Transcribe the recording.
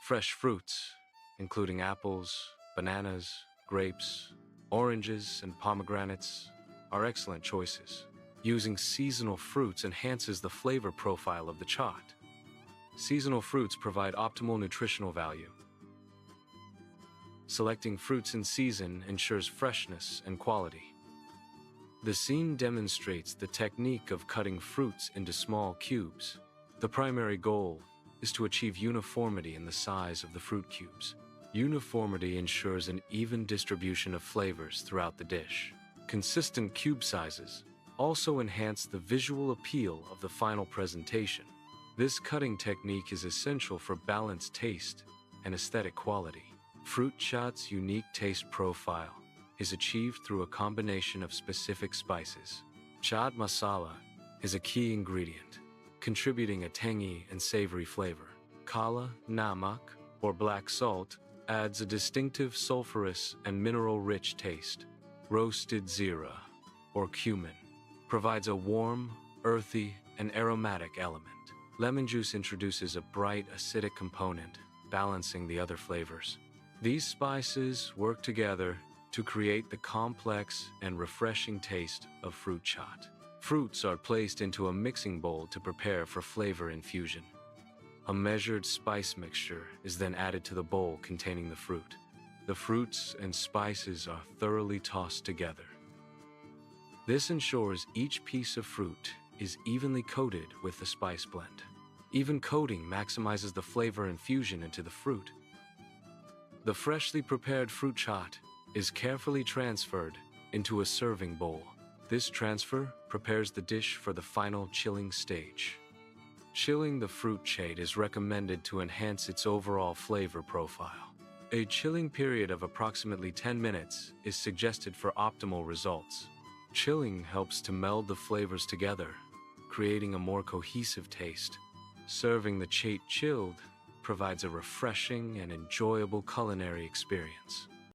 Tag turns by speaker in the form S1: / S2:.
S1: Fresh fruits, including apples, bananas, grapes, oranges, and pomegranates, are excellent choices. Using seasonal fruits enhances the flavor profile of the chaat. Seasonal fruits provide optimal nutritional value. Selecting fruits in season ensures freshness and quality. The scene demonstrates the technique of cutting fruits into small cubes. The primary goal is to achieve uniformity in the size of the fruit cubes. Uniformity ensures an even distribution of flavors throughout the dish. Consistent cube sizes also enhance the visual appeal of the final presentation. This cutting technique is essential for balanced taste and aesthetic quality. Fruit chaat's unique taste profile is achieved through a combination of specific spices. Chaat masala is a key ingredient, contributing a tangy and savory flavor. Kala, namak, or black salt, adds a distinctive sulfurous and mineral-rich taste. Roasted zeera, or cumin, provides a warm, earthy, and aromatic element. Lemon juice introduces a bright, acidic component, balancing the other flavors. These spices work together to create the complex and refreshing taste of fruit chaat. Fruits are placed into a mixing bowl to prepare for flavor infusion. A measured spice mixture is then added to the bowl containing the fruit. The fruits and spices are thoroughly tossed together. This ensures each piece of fruit is evenly coated with the spice blend. Even coating maximizes the flavor infusion into the fruit. The freshly prepared fruit chaat is carefully transferred into a serving bowl. This transfer prepares the dish for the final chilling stage. Chilling the fruit chaat is recommended to enhance its overall flavor profile. A chilling period of approximately 10 minutes is suggested for optimal results. Chilling helps to meld the flavors together, creating a more cohesive taste. Serving the chaat chilled provides a refreshing and enjoyable culinary experience.